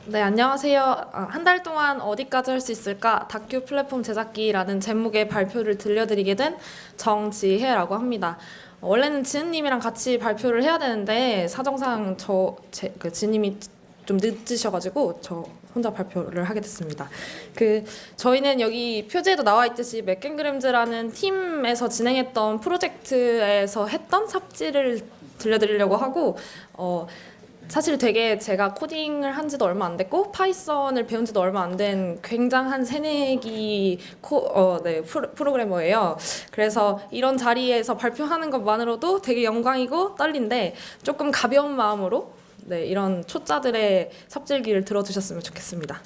네, 안녕하세요. 한 달 동안 어디까지 할 수 있을까? 다큐 플랫폼 제작기라는 제목의 발표를 들려드리게 된 정지혜라고 합니다. 원래는 지은님이랑 같이 발표를 해야 되는데 사정상 지은님이 좀 늦으셔가지고 저 혼자 발표를 하게 됐습니다. 저희는 여기 표지에도 나와 있듯이 맥갱그램즈라는 팀에서 진행했던 프로젝트에서 했던 삽질을 들려드리려고 하고 사실 되게 제가 코딩을 한 지도 얼마 안 됐고 파이썬을 배운 지도 얼마 안 된 굉장한 새내기 프로그래머예요. 그래서 이런 자리에서 발표하는 것만으로도 되게 영광이고 떨린데 조금 가벼운 마음으로 이런 초짜들의 삽질기를 들어주셨으면 좋겠습니다.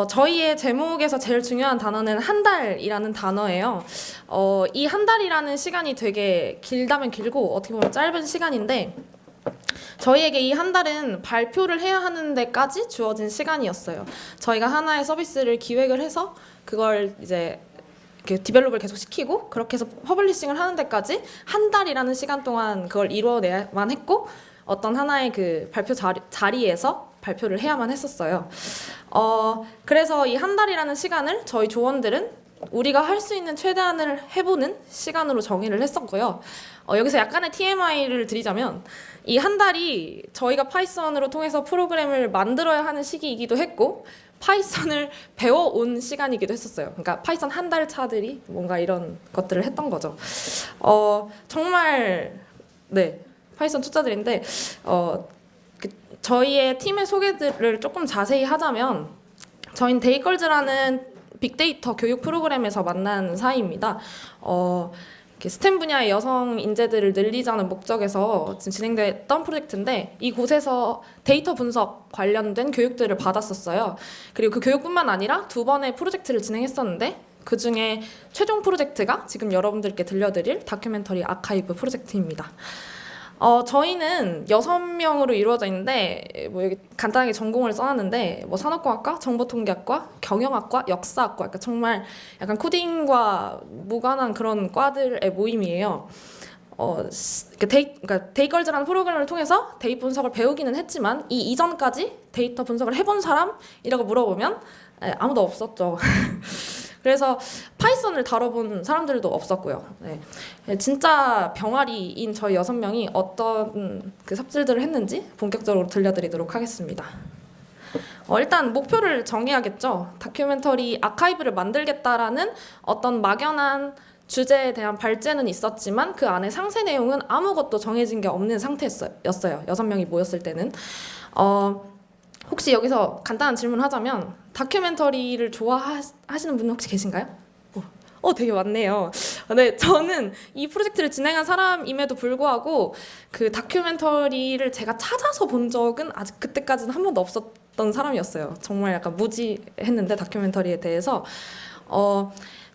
저희의 제목에서 제일 중요한 단어는 한 달이라는 단어예요. 이 한 달이라는 시간이 되게 길다면 길고 어떻게 보면 짧은 시간인데 저희에게 이 한 달은 발표를 해야 하는 데까지 주어진 시간이었어요. 저희가 하나의 서비스를 기획을 해서 그걸 이제 디벨롭을 계속 시키고 그렇게 해서 퍼블리싱을 하는 데까지 한 달이라는 시간 동안 그걸 이뤄내야만 했고 어떤 하나의 그 발표 자리에서 발표를 해야만 했었어요. 그래서 이 한 달이라는 시간을 저희 조원들은 우리가 할 수 있는 최대한을 해보는 시간으로 정의를 했었고요. 여기서 약간의 TMI를 드리자면 이 한 달이 저희가 파이썬으로 통해서 프로그램을 만들어야 하는 시기이기도 했고 파이썬을 배워온 시간이기도 했었어요. 그러니까 파이썬 한 달 차들이 뭔가 이런 것들을 했던 거죠. 정말 파이썬 초짜들인데 저희의 팀의 소개들을 조금 자세히 하자면 저희는 데이걸즈라는 빅데이터 교육 프로그램에서 만난 사이입니다. 스템 분야의 여성 인재들을 늘리자는 목적에서 지금 진행됐던 프로젝트인데 이곳에서 데이터 분석 관련된 교육들을 받았었어요. 그리고 그 교육뿐만 아니라 2번의 프로젝트를 진행했었는데 그 중에 최종 프로젝트가 지금 여러분들께 들려드릴 다큐멘터리 아카이브 프로젝트입니다. 저희는 6명으로 이루어져 있는데 여기 간단하게 전공을 써놨는데 산업공학과, 정보통계학과, 경영학과, 역사학과 그러니까 정말 약간 코딩과 무관한 그런 과들의 모임이에요. 그러니까 데이걸즈라는 프로그램을 통해서 데이 분석을 배우기는 했지만 이 이전까지 데이터 분석을 해본 사람이라고 물어보면 아무도 없었죠. 그래서 파이썬을 다뤄본 사람들도 없었고요. 진짜 병아리인 저희 6명이 어떤 그 삽질들을 했는지 본격적으로 들려드리도록 하겠습니다. 일단 목표를 정해야겠죠. 다큐멘터리 아카이브를 만들겠다라는 어떤 막연한 주제에 대한 발제는 있었지만 그 안에 상세 내용은 아무것도 정해진 게 없는 상태였어요. 6명이 모였을 때는. 혹시 여기서 간단한 질문을 하자면 다큐멘터리를 좋아하시는 분 혹시 계신가요? 되게 많네요. 네, 저는 이 프로젝트를 진행한 사람임에도 불구하고 그 다큐멘터리를 제가 찾아서 본 적은 아직 그때까지는 한 번도 없었던 사람이었어요. 정말 약간 무지했는데 다큐멘터리에 대해서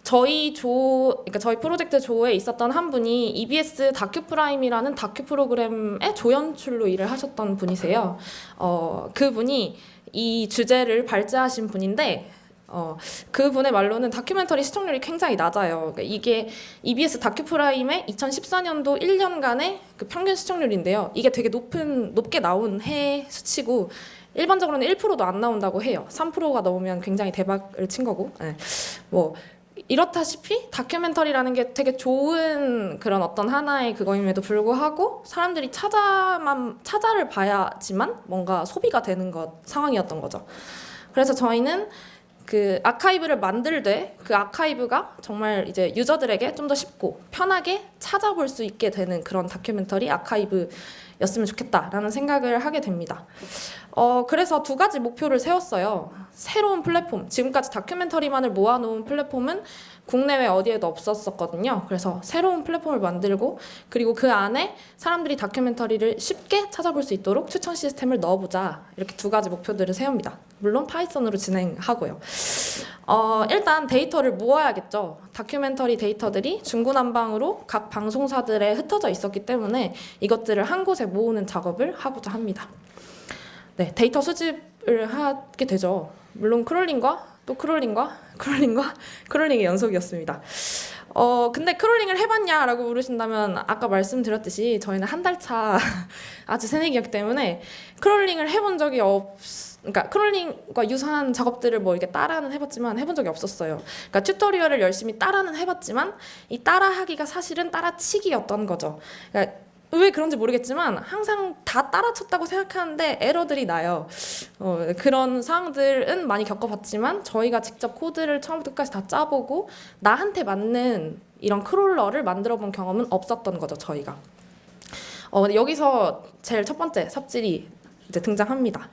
그러니까 저희 프로젝트 조에 있었던 한 분이 EBS 다큐프라임이라는 다큐 프로그램의 조연출로 일을 하셨던 분이세요. 그분이 이 주제를 발제하신 분인데 그분의 말로는 다큐멘터리 시청률이 굉장히 낮아요. 그러니까 이게 EBS 다큐프라임의 2014년도 1년간의 그 평균 시청률인데요. 이게 되게 높게 나온 해 수치고 일반적으로는 1%도 안 나온다고 해요. 3%가 넘으면 굉장히 대박을 친 거고. 이렇다시피 다큐멘터리라는 게 되게 좋은 그런 어떤 하나의 그거임에도 불구하고 사람들이 찾아를 봐야지만 뭔가 소비가 되는 상황이었던 거죠. 그래서 저희는 그 아카이브를 만들되 그 아카이브가 정말 이제 유저들에게 좀 더 쉽고 편하게 찾아볼 수 있게 되는 그런 다큐멘터리 아카이브였으면 좋겠다라는 생각을 하게 됩니다. 그래서 2가지 목표를 세웠어요. 새로운 플랫폼, 지금까지 다큐멘터리만을 모아놓은 플랫폼은 국내외 어디에도 없었거든요. 그래서 새로운 플랫폼을 만들고 그리고 그 안에 사람들이 다큐멘터리를 쉽게 찾아볼 수 있도록 추천 시스템을 넣어보자. 이렇게 2가지 목표들을 세웁니다. 물론 파이썬으로 진행하고요. 일단 데이터를 모아야겠죠. 다큐멘터리 데이터들이 중구난방으로 각 방송사들에 흩어져 있었기 때문에 이것들을 한 곳에 모으는 작업을 하고자 합니다. 데이터 수집을 하게 되죠. 물론 크롤링과 또 크롤링의 연속이었습니다. 근데 크롤링을 해봤냐라고 물으신다면 아까 말씀드렸듯이 저희는 한 달 차 아주 새내기였기 때문에 크롤링을 해본 적이 그러니까 크롤링과 유사한 작업들을 뭐 이렇게 따라는 해봤지만 해본 적이 없었어요. 그러니까 튜토리얼을 열심히 따라는 해봤지만 이 따라하기가 사실은 따라치기였던 거죠. 그러니까 왜 그런지 모르겠지만 항상 다 따라쳤다고 생각하는데 에러들이 나요. 그런 상황들은 많이 겪어봤지만 저희가 직접 코드를 처음부터 끝까지 다 짜보고 나한테 맞는 이런 크롤러를 만들어본 경험은 없었던 거죠, 저희가. 근데 여기서 제일 첫 번째 삽질이 이제 등장합니다.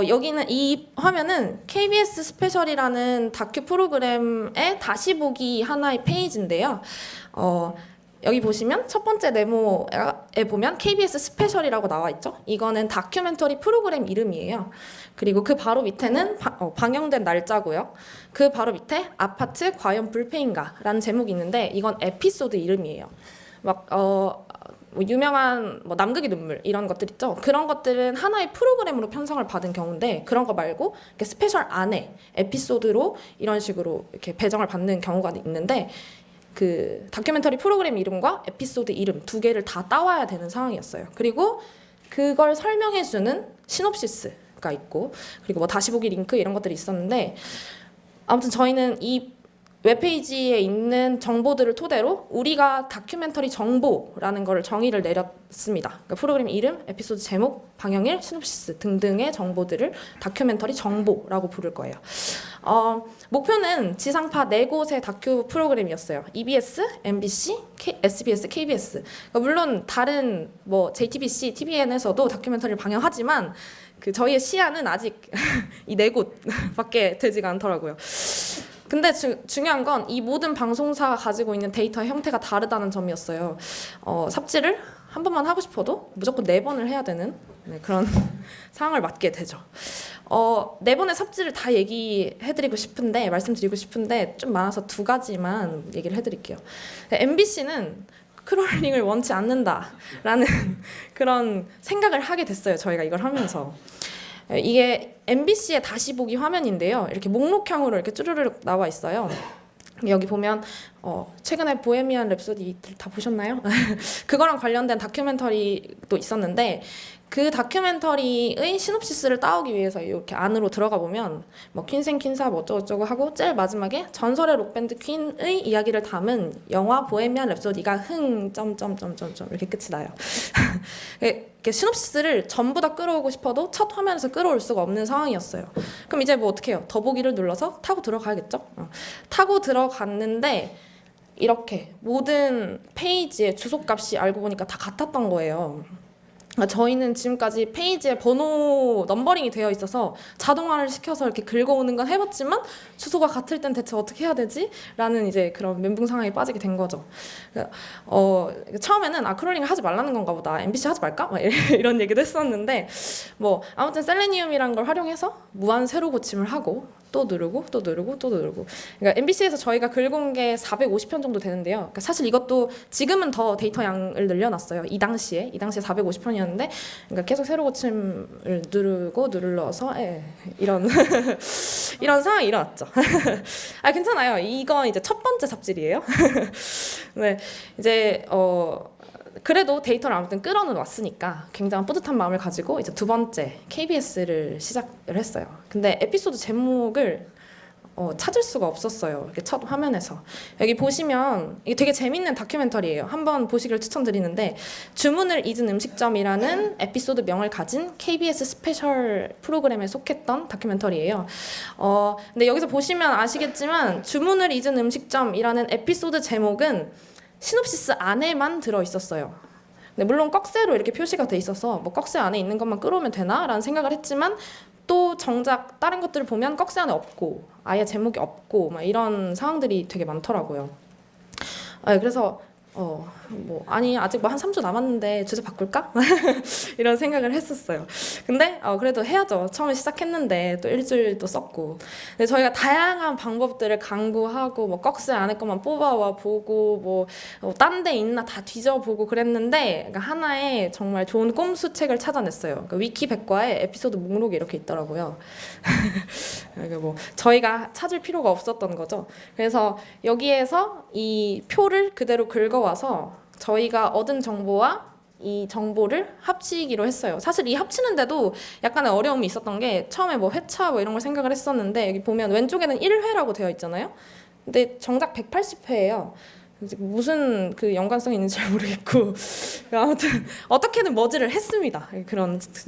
여기는 이 화면은 KBS 스페셜이라는 다큐 프로그램의 다시 보기 하나의 페이지인데요. 여기 보시면 첫 번째 네모에 보면 KBS 스페셜이라고 나와 있죠. 이거는 다큐멘터리 프로그램 이름이에요. 그리고 그 바로 밑에는 방영된 날짜고요. 그 바로 밑에 아파트 과연 불패인가라는 제목이 있는데 이건 에피소드 이름이에요. 뭐 유명한 뭐 남극의 눈물 이런 것들 있죠. 그런 것들은 하나의 프로그램으로 편성을 받은 경우인데 그런 거 말고 이렇게 스페셜 안에 에피소드로 이런 식으로 이렇게 배정을 받는 경우가 있는데 그 다큐멘터리 프로그램 이름과 에피소드 이름 두 개를 다 따와야 되는 상황이었어요. 그리고 그걸 설명해주는 시놉시스가 있고 그리고 뭐 다시 보기 링크 이런 것들이 있었는데 아무튼 저희는 이 웹페이지에 있는 정보들을 토대로 우리가 다큐멘터리 정보라는 걸 정의를 내렸습니다. 그러니까 프로그램 이름, 에피소드 제목, 방영일, 시놉시스 등등의 정보들을 다큐멘터리 정보라고 부를 거예요. 목표는 지상파 4곳의 다큐 프로그램이었어요. EBS, MBC, SBS, KBS. 그러니까 물론 다른 뭐 JTBC, TVN에서도 다큐멘터리를 방영하지만 그 저희의 시야는 아직 이 4곳밖에 되지가 않더라고요. 근데 중요한 건 이 모든 방송사가 가지고 있는 데이터의 형태가 다르다는 점이었어요. 삽질을 한 번만 하고 싶어도 무조건 4번을 해야 되는 그런 상황을 맞게 되죠. 4번의 삽질을 다 말씀드리고 싶은데 좀 많아서 2가지만 얘기를 해드릴게요. MBC는 크롤링을 원치 않는다라는 그런 생각을 하게 됐어요. 저희가 이걸 하면서. 이게 MBC의 다시 보기 화면인데요. 이렇게 목록형으로 이렇게 쭈르륵 나와 있어요. 여기 보면 최근에 보헤미안 랩소디 다 보셨나요? 그거랑 관련된 다큐멘터리도 있었는데 그 다큐멘터리의 시놉시스를 따오기 위해서 이렇게 안으로 들어가 보면 뭐 퀸생 퀸사 뭐 어쩌고저쩌고 하고 제일 마지막에 전설의 록밴드 퀸의 이야기를 담은 영화 보헤미안 랩소디가 점점점점점 이렇게 끝이 나요. 이렇게 시놉시스를 전부 다 끌어오고 싶어도 첫 화면에서 끌어올 수가 없는 상황이었어요. 그럼 이제 뭐 어떻게 해요? 더보기를 눌러서 타고 들어가야겠죠? 타고 들어갔는데 이렇게 모든 페이지의 주소값이 알고 보니까 다 같았던 거예요. 저희는 지금까지 페이지에 번호 넘버링이 되어 있어서 자동화를 시켜서 이렇게 긁어오는 건 해봤지만 주소가 같을 땐 대체 어떻게 해야 되지? 라는 이제 그런 멘붕 상황에 빠지게 된 거죠. 처음에는 크롤링을 하지 말라는 건가 보다. MBC 하지 말까? 막 이런 얘기도 했었는데 뭐 아무튼 셀레니움이란 걸 활용해서 무한 세로 고침을 하고 또 누르고 또 누르고 또 누르고. 그러니까 MBC에서 저희가 긁어온 게 450편 정도 되는데요. 그러니까 사실 이것도 지금은 더 데이터 양을 늘려놨어요. 이 당시에 450편이었는데 그러니까 계속 세로 고침을 누르고 눌러서 이런 이런 상황이 일어났죠. 괜찮아요. 이거 이제 첫 번째 삽질이에요. 네, 이제 그래도 데이터를 아무튼 끌어는 왔으니까 굉장한 뿌듯한 마음을 가지고 이제 2번째 KBS를 시작을 했어요. 근데 에피소드 제목을 찾을 수가 없었어요. 이렇게 첫 화면에서. 여기 보시면 이게 되게 재밌는 다큐멘터리예요. 한번 보시기를 추천드리는데 주문을 잊은 음식점이라는 에피소드 명을 가진 KBS 스페셜 프로그램에 속했던 다큐멘터리예요. 근데 여기서 보시면 아시겠지만 주문을 잊은 음식점이라는 에피소드 제목은 시놉시스 안에만 들어있었어요. 근데 물론 꺽쇠로 이렇게 표시가 돼 있어서 뭐 꺽쇠 안에 있는 것만 끌어오면 되나? 라는 생각을 했지만 또 정작 다른 것들을 보면 꺽쇠 안에 없고 아예 제목이 없고 막 이런 상황들이 되게 많더라고요. 그래서 아니 아직 뭐 한 3주 남았는데 주제 바꿀까? 이런 생각을 했었어요. 근데 그래도 해야죠. 처음에 시작했는데 또 일주일도 썼고. 근데 저희가 다양한 방법들을 강구하고 뭐 꺽쇠 안에 것만 뽑아와 보고 딴 데 있나 다 뒤져보고 그랬는데 그러니까 하나의 정말 좋은 꼼수책을 찾아냈어요. 그러니까 위키 백과에 에피소드 목록이 이렇게 있더라고요. 그러니까 뭐 저희가 찾을 필요가 없었던 거죠. 그래서 여기에서 이 표를 그대로 긁어와서 저희가 얻은 정보와 이 정보를 합치기로 했어요. 사실 이 합치는데도 약간의 어려움이 있었던 게 처음에 뭐 회차 뭐 이런 걸 생각을 했었는데 여기 보면 왼쪽에는 1회라고 되어 있잖아요. 근데 정작 180회예요. 무슨 그 연관성이 있는지 잘 모르겠고 아무튼 어떻게든 머지를 했습니다.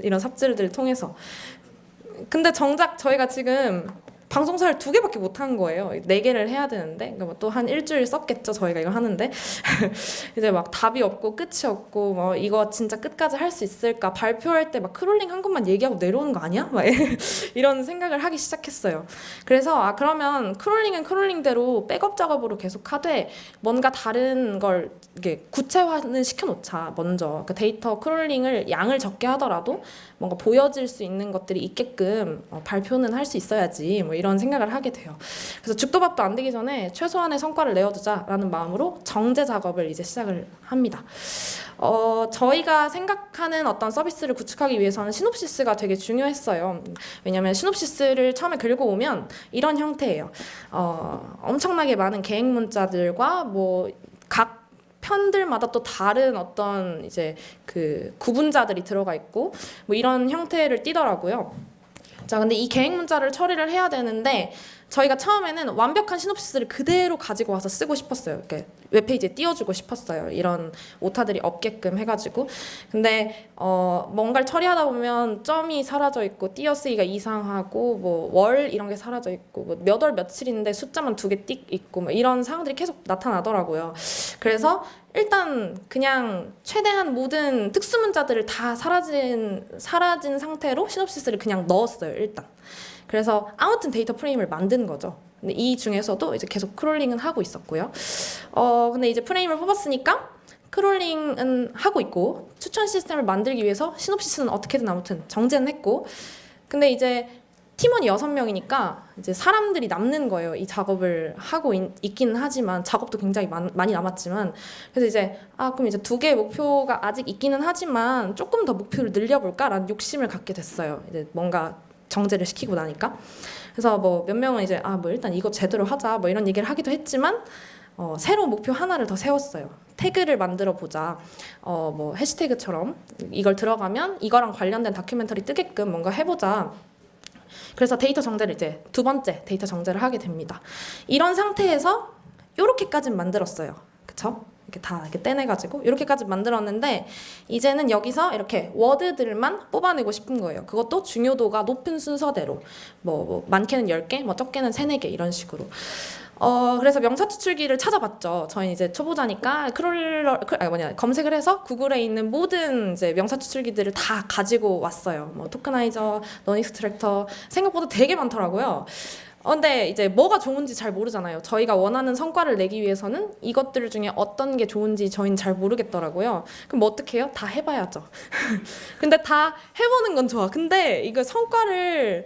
이런 삽질들을 통해서. 근데 정작 저희가 지금 방송사를 2개밖에 못 한 거예요. 4개를 해야 되는데 그러니까 또 한 일주일 썼겠죠. 저희가 이거 하는데 이제 막 답이 없고 끝이 없고 뭐 이거 진짜 끝까지 할 수 있을까? 발표할 때 막 크롤링 한 것만 얘기하고 내려오는 거 아니야? 막 이런 생각을 하기 시작했어요. 그래서 그러면 크롤링은 크롤링대로 백업 작업으로 계속 하되 뭔가 다른 걸 이게 구체화는 시켜놓자. 먼저 그 데이터 크롤링을 양을 적게 하더라도 뭔가 보여질 수 있는 것들이 있게끔 발표는 할 수 있어야지 뭐 이런 생각을 하게 돼요. 그래서 죽도 밥도 안 되기 전에 최소한의 성과를 내어두자라는 마음으로 정제 작업을 이제 시작을 합니다. 저희가 생각하는 어떤 서비스를 구축하기 위해서는 시놉시스가 되게 중요했어요. 왜냐하면 시놉시스를 처음에 긁어 오면 이런 형태예요. 엄청나게 많은 계획 문자들과 뭐 각 편들마다 또 다른 어떤 이제 그 구분자들이 들어가 있고 뭐 이런 형태를 띠더라고요. 자, 근데 이 계획 문자를 처리를 해야 되는데 저희가 처음에는 완벽한 시놉시스를 그대로 가지고 와서 쓰고 싶었어요. 이렇게 웹페이지에 띄워주고 싶었어요. 이런 오타들이 없게끔 해가지고. 근데 뭔가를 처리하다 보면 점이 사라져 있고 띄어쓰기가 이상하고 뭐 월 이런 게 사라져 있고 뭐 몇 월 며칠인데 숫자만 2개 띡 있고 뭐 이런 상황들이 계속 나타나더라고요. 그래서 일단 그냥 최대한 모든 특수 문자들을 다 사라진 상태로 시놉시스를 그냥 넣었어요. 일단. 그래서 아무튼 데이터 프레임을 만든 거죠. 근데 이 중에서도 이제 계속 크롤링은 하고 있었고요. 근데 이제 프레임을 뽑았으니까 크롤링은 하고 있고 추천 시스템을 만들기 위해서 시놉시스는 어떻게든 아무튼 정제는 했고 근데 이제 팀원이 6명이니까 이제 사람들이 남는 거예요. 이 작업을 하고 있기는 하지만 작업도 굉장히 많이 남았지만 그래서 이제 그럼 이제 2개의 목표가 아직 있기는 하지만 조금 더 목표를 늘려볼까라는 욕심을 갖게 됐어요. 이제 뭔가 정제를 시키고 나니까. 그래서 뭐 몇 명은 이제 뭐 일단 이거 제대로 하자 뭐 이런 얘기를 하기도 했지만 새로운 목표 하나를 더 세웠어요. 태그를 만들어 보자. 뭐 해시태그처럼 이걸 들어가면 이거랑 관련된 다큐멘터리 뜨게끔 뭔가 해보자. 그래서 데이터 정제를 이제 2번째 데이터 정제를 하게 됩니다. 이런 상태에서 요렇게까지 만들었어요. 그쵸? 이렇게 다 이렇게 떼내가지고 이렇게까지 만들었는데 이제는 여기서 이렇게 워드들만 뽑아내고 싶은 거예요. 그것도 중요도가 높은 순서대로 뭐 많게는 10개, 뭐 적게는 3, 4개 이런 식으로. 그래서 명사 추출기를 찾아봤죠. 저희 이제 초보자니까 검색을 해서 구글에 있는 모든 이제 명사 추출기들을 다 가지고 왔어요. 뭐 토크나이저, 넌익스트랙터 생각보다 되게 많더라고요. 근데 이제 뭐가 좋은지 잘 모르잖아요. 저희가 원하는 성과를 내기 위해서는 이것들 중에 어떤 게 좋은지 저희는 잘 모르겠더라고요. 그럼 뭐 어떻게 해요? 다 해봐야죠. 근데 다 해보는 건 좋아. 근데 이거 성과를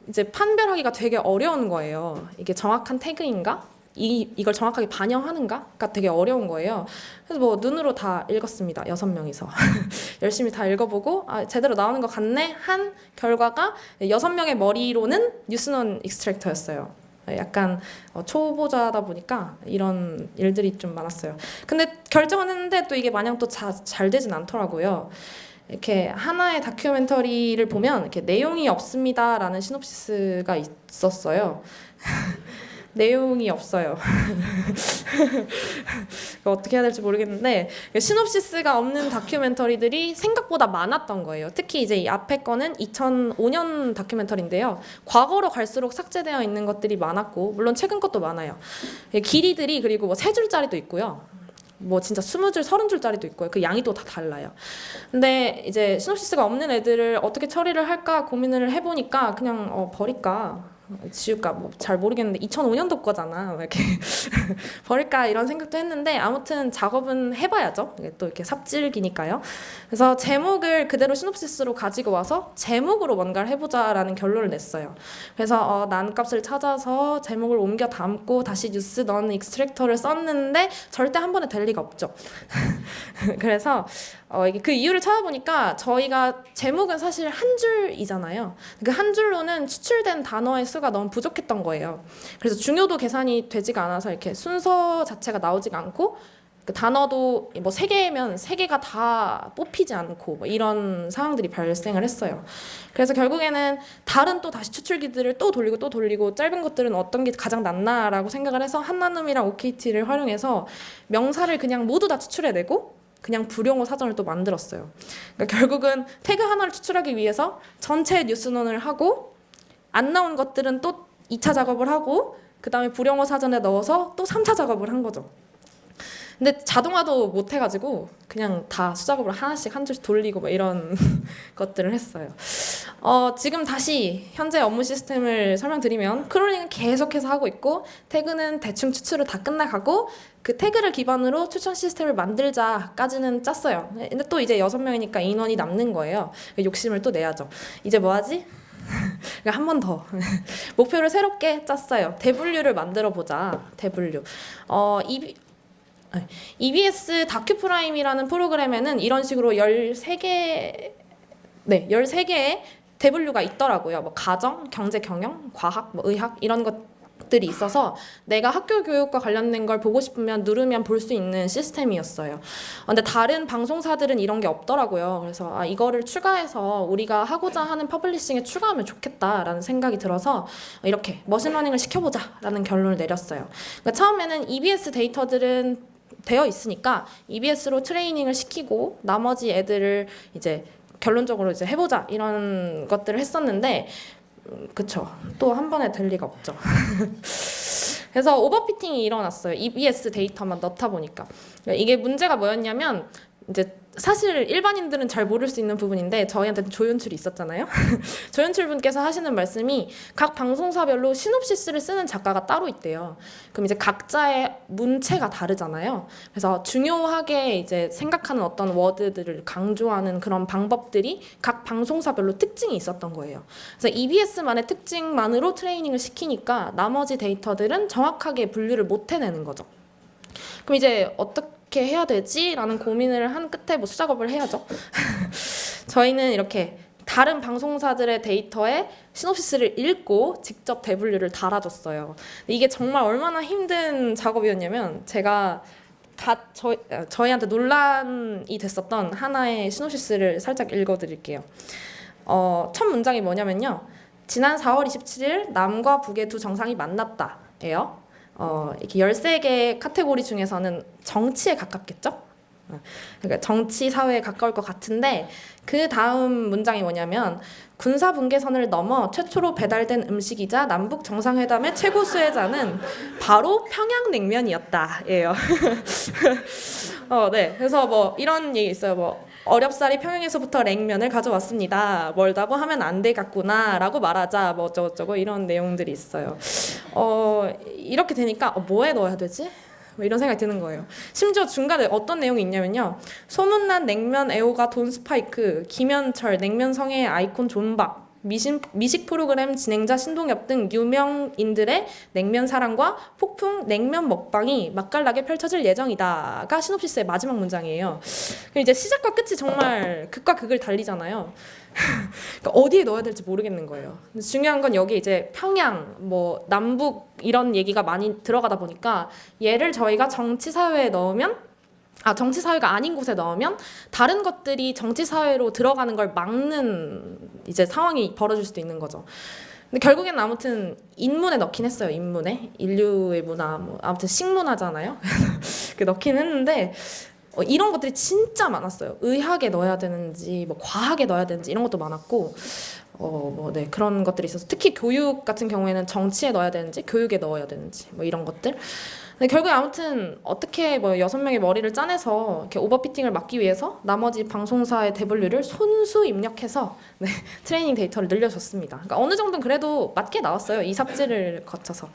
이제 판별하기가 되게 어려운 거예요. 이게 정확한 태그인가? 이걸 정확하게 반영하는가가 되게 어려운 거예요. 그래서 뭐 눈으로 다 읽었습니다. 6명이서 열심히 다 읽어보고 제대로 나오는 것 같네 한 결과가 6명의 머리로는 뉴스논 익스트랙터였어요. 약간 초보자다 보니까 이런 일들이 좀 많았어요. 근데 결정은 했는데 또 이게 마냥 또 잘 되진 않더라고요. 이렇게 하나의 다큐멘터리를 보면 이렇게 내용이 없습니다라는 시놉시스가 있었어요. 내용이 없어요. 어떻게 해야 될지 모르겠는데 시놉시스가 없는 다큐멘터리들이 생각보다 많았던 거예요. 특히 이제 이 앞에 거는 2005년 다큐멘터리인데요. 과거로 갈수록 삭제되어 있는 것들이 많았고 물론 최근 것도 많아요. 길이들이 그리고 뭐 3줄짜리도 있고요. 뭐 진짜 20줄, 30줄짜리도 있고요. 그 양이 또 다 달라요. 근데 이제 시놉시스가 없는 애들을 어떻게 처리를 할까 고민을 해보니까 그냥 버릴까. 지울까 뭐 잘 모르겠는데 2005년도 거잖아. 막 이렇게 버릴까 이런 생각도 했는데 아무튼 작업은 해봐야죠. 이게 또 이렇게 삽질기니까요. 그래서 제목을 그대로 시놉시스로 가지고 와서 제목으로 뭔가를 해보자라는 결론을 냈어요. 그래서 난값을 찾아서 제목을 옮겨 담고 다시 뉴스 넣은 익스트랙터를 썼는데 절대 한 번에 될 리가 없죠. 그래서 이게 그 이유를 찾아보니까 저희가 제목은 사실 한 줄이잖아요. 그 한 줄로는 추출된 단어의 수가 너무 부족했던 거예요. 그래서 중요도 계산이 되지가 않아서 이렇게 순서 자체가 나오지가 않고 그 단어도 뭐 3개면 3개가 다 뽑히지 않고 뭐 이런 상황들이 발생을 했어요. 그래서 결국에는 다른 또 다시 추출기들을 또 돌리고 짧은 것들은 어떤 게 가장 낫나라고 생각을 해서 한나눔이랑 OKT를 활용해서 명사를 그냥 모두 다 추출해내고 그냥 불용어 사전을 또 만들었어요. 그러니까 결국은 태그 하나를 추출하기 위해서 전체 뉴스논을 하고 안 나온 것들은 또 2차 작업을 하고 그 다음에 불용어 사전에 넣어서 또 3차 작업을 한 거죠. 근데 자동화도 못 해가지고 그냥 다 수작업을 하나씩 한 줄씩 돌리고 뭐 이런 것들을 했어요. 지금 다시 현재 업무 시스템을 설명드리면 크롤링은 계속해서 하고 있고 태그는 대충 추출을 다 끝나가고 그 태그를 기반으로 추천 시스템을 만들자까지는 짰어요. 근데 또 이제 6명이니까 인원이 남는 거예요. 욕심을 또 내야죠. 이제 뭐 하지? 한 번 더 목표를 새롭게 짰어요. 대분류를 만들어 보자. 대분류. EBS 다큐프라임이라는 프로그램에는 이런 식으로 13개의 대분류가 있더라고요. 뭐 가정, 경제, 경영, 과학, 뭐 의학 이런 것들이 있어서 내가 학교 교육과 관련된 걸 보고 싶으면 누르면 볼 수 있는 시스템이었어요. 근데 다른 방송사들은 이런 게 없더라고요. 그래서 이거를 추가해서 우리가 하고자 하는 퍼블리싱에 추가하면 좋겠다라는 생각이 들어서 이렇게 머신러닝을 시켜보자라는 결론을 내렸어요. 그러니까 처음에는 EBS 데이터들은 되어 있으니까 EBS로 트레이닝을 시키고 나머지 애들을 이제 결론적으로 이제 해보자 이런 것들을 했었는데 그쵸, 또 한 번에 될 리가 없죠. 그래서 오버피팅이 일어났어요. EBS 데이터만 넣다 보니까. 이게 문제가 뭐였냐면 이제 사실 일반인들은 잘 모를 수 있는 부분인데 저희한테는 조연출이 있었잖아요. 조연출 분께서 하시는 말씀이 각 방송사별로 시놉시스를 쓰는 작가가 따로 있대요. 그럼 이제 각자의 문체가 다르잖아요. 그래서 중요하게 이제 생각하는 어떤 워드들을 강조하는 그런 방법들이 각 방송사별로 특징이 있었던 거예요. 그래서 EBS만의 특징만으로 트레이닝을 시키니까 나머지 데이터들은 정확하게 분류를 못 해내는 거죠. 그럼 이제 어떻게 해야 되지? 라는 고민을 한 끝에 뭐 수작업을 해야죠. 저희는 이렇게 다른 방송사들의 데이터에 시놉시스를 읽고 직접 대분류를 달아줬어요. 이게 정말 얼마나 힘든 작업이었냐면 제가 저희한테 논란이 됐었던 하나의 시놉시스를 살짝 읽어드릴게요. 첫 문장이 뭐냐면요. 지난 4월 27일 남과 북의 두 정상이 만났다 예요. 이렇게 13개의 카테고리 중에서는 정치에 가깝겠죠? 그러니까 정치 사회에 가까울 것 같은데 그 다음 문장이 뭐냐면 군사 분계선을 넘어 최초로 배달된 음식이자 남북 정상회담의 최고 수혜자는 바로 평양냉면이었다 예요. 네. 그래서 뭐 이런 얘기 있어요. 뭐 어렵사리 평양에서부터 냉면을 가져왔습니다. 멀다고 하면 안 되겠구나 라고 말하자 뭐 어쩌고저쩌고 이런 내용들이 있어요. 이렇게 되니까 뭐에 넣어야 되지? 뭐 이런 생각이 드는 거예요. 심지어 중간에 어떤 내용이 있냐면요. 소문난 냉면 애호가 돈 스파이크, 김현철, 냉면성의 아이콘 존박, 미식 프로그램 진행자 신동엽 등 유명인들의 냉면 사랑과 폭풍 냉면 먹방이 맛깔나게 펼쳐질 예정이다가 시놉시스의 마지막 문장이에요. 이제 시작과 끝이 정말 극과 극을 달리잖아요. 그러니까 어디에 넣어야 될지 모르겠는 거예요. 근데 중요한 건 여기 이제 평양, 뭐 남북 이런 얘기가 많이 들어가다 보니까 얘를 저희가 정치사회에 넣으면 정치사회가 아닌 곳에 넣으면 다른 것들이 정치사회로 들어가는 걸 막는 이제 상황이 벌어질 수도 있는 거죠. 근데 결국엔 아무튼 인문에 넣긴 했어요. 인문에 인류의 문화, 뭐 아무튼 식문화잖아요. 그 넣긴 했는데 이런 것들이 진짜 많았어요. 의학에 넣어야 되는지, 뭐 과학에 넣어야 되는지 이런 것도 많았고, 네 그런 것들이 있어서 특히 교육 같은 경우에는 정치에 넣어야 되는지, 교육에 넣어야 되는지 뭐 이런 것들. 근데 결국에 아무튼 어떻게 뭐 6명의 머리를 짜내서 이렇게 오버피팅을 막기 위해서 나머지 방송사의 대분류를 손수 입력해서 네, 트레이닝 데이터를 늘려줬습니다. 그러니까 어느 정도는 그래도 맞게 나왔어요. 이 삽질을 거쳐서.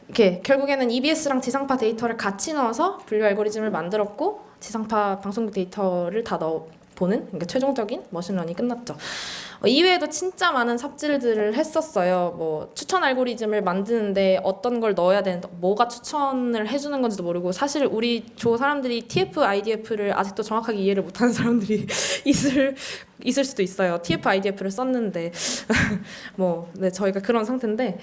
이렇게 결국에는 EBS랑 지상파 데이터를 같이 넣어서 분류 알고리즘을 만들었고 지상파 방송국 데이터를 다 보는 그러니까 최종적인 머신러닝이 끝났죠. 이외에도 진짜 많은 삽질들을 했었어요. 뭐 추천 알고리즘을 만드는데 어떤 걸 넣어야 되는데 뭐가 추천을 해주는 건지도 모르고 사실 우리 조 사람들이 TF, IDF를 아직도 정확하게 이해를 못하는 사람들이 있을 수도 있어요. TF, IDF를 썼는데 뭐 네, 저희가 그런 상태인데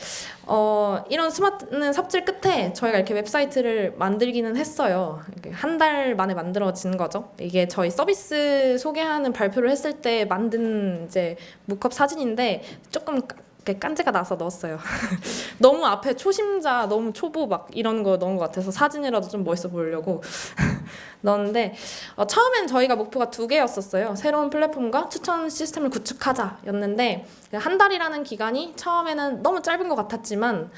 이런 수많은 삽질 끝에 저희가 이렇게 웹사이트를 만들기는 했어요. 한 달 만에 만들어진 거죠. 이게 저희 서비스 소개하는 발표를 했을 때 만든 이제 무컵 사진인데 조금 깐지가 나서 넣었어요. 너무 앞에 초심자, 너무 초보 막 이런 거 넣은 것 같아서 사진이라도 좀 멋있어 보이려고 넣었는데 처음엔 저희가 목표가 2개였었어요. 새로운 플랫폼과 추천 시스템을 구축하자였는데 한 달이라는 기간이 처음에는 너무 짧은 것 같았지만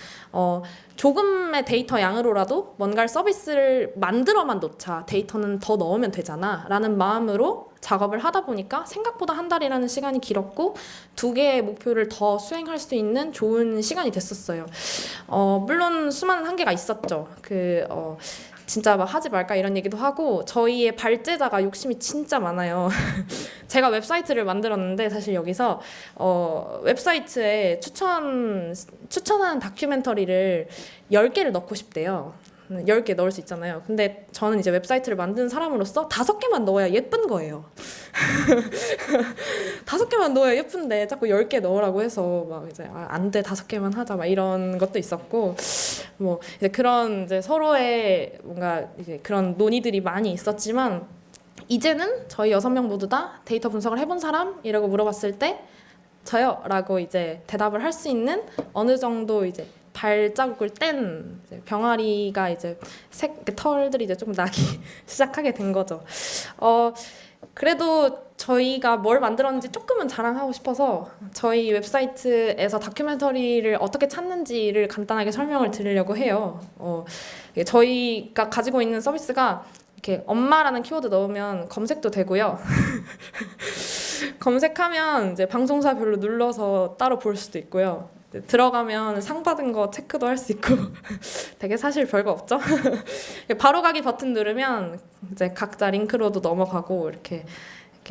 조금의 데이터 양으로라도 뭔가 서비스를 만들어만 놓자. 데이터는 더 넣으면 되잖아 라는 마음으로 작업을 하다 보니까 생각보다 한 달이라는 시간이 길었고 2개의 목표를 더 수행할 수 있는 좋은 시간이 됐었어요. 물론 수많은 한계가 있었죠. 진짜 막 하지 말까 이런 얘기도 하고 저희의 발제자가 욕심이 진짜 많아요. 제가 웹사이트를 만들었는데 사실 여기서 웹사이트에 추천하는 다큐멘터리를 10개를 넣고 싶대요. 10개 넣을 수 있잖아요. 근데 저는 이제 웹사이트를 만든 사람으로서 5개만 넣어야 예쁜 거예요. 5개만 넣어야 예쁜데 자꾸 10개 넣으라고 해서 막 이제 안 돼, 5개만 하자 막 이런 것도 있었고 뭐 이제 그런 이제 서로의 뭔가 이제 그런 논의들이 많이 있었지만 이제는 저희 6명 모두 다 데이터 분석을 해본 사람이라고 물어봤을 때 저요 라고 이제 대답을 할 수 있는 어느 정도 이제 발자국을 뗀 병아리가 이제 털들이 이제 좀 나기 시작하게 된 거죠. 그래도 저희가 뭘 만들었는지 조금은 자랑하고 싶어서 저희 웹사이트에서 다큐멘터리를 어떻게 찾는지를 간단하게 설명을 드리려고 해요. 저희가 가지고 있는 서비스가 이렇게 엄마라는 키워드 넣으면 검색도 되고요. 검색하면 이제 방송사별로 눌러서 따로 볼 수도 있고요. 들어가면 상 받은 거 체크도 할 수 있고 되게 사실 별거 없죠. 바로 가기 버튼 누르면 이제 각자 링크로도 넘어가고 이렇게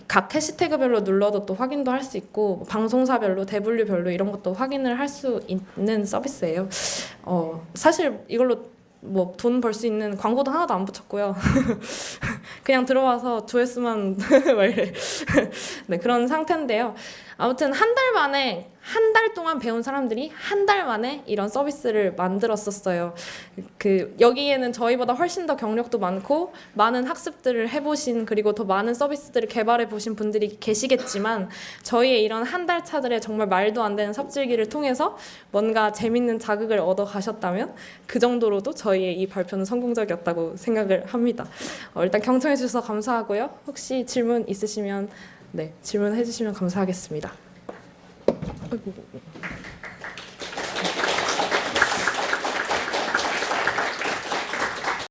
각 해시태그별로 눌러도 또 확인도 할 수 있고 방송사별로 대분류별로 이런 것도 확인을 할 수 있는 서비스예요. 사실 이걸로 뭐 돈 벌 수 있는 광고도 하나도 안 붙였고요. 그냥 들어와서 조회수만 네, 그런 상태인데요. 아무튼 한 달 동안 배운 사람들이 한 달 만에 이런 서비스를 만들었었어요. 여기에는 저희보다 훨씬 더 경력도 많고 많은 학습들을 해보신 그리고 더 많은 서비스들을 개발해 보신 분들이 계시겠지만 저희의 이런 한 달 차들의 정말 말도 안 되는 삽질기를 통해서 뭔가 재밌는 자극을 얻어 가셨다면 그 정도로도 저희의 이 발표는 성공적이었다고 생각을 합니다. 일단 경청해 주셔서 감사하고요. 혹시 질문 있으시면 네, 질문해 주시면 감사하겠습니다. 아이고.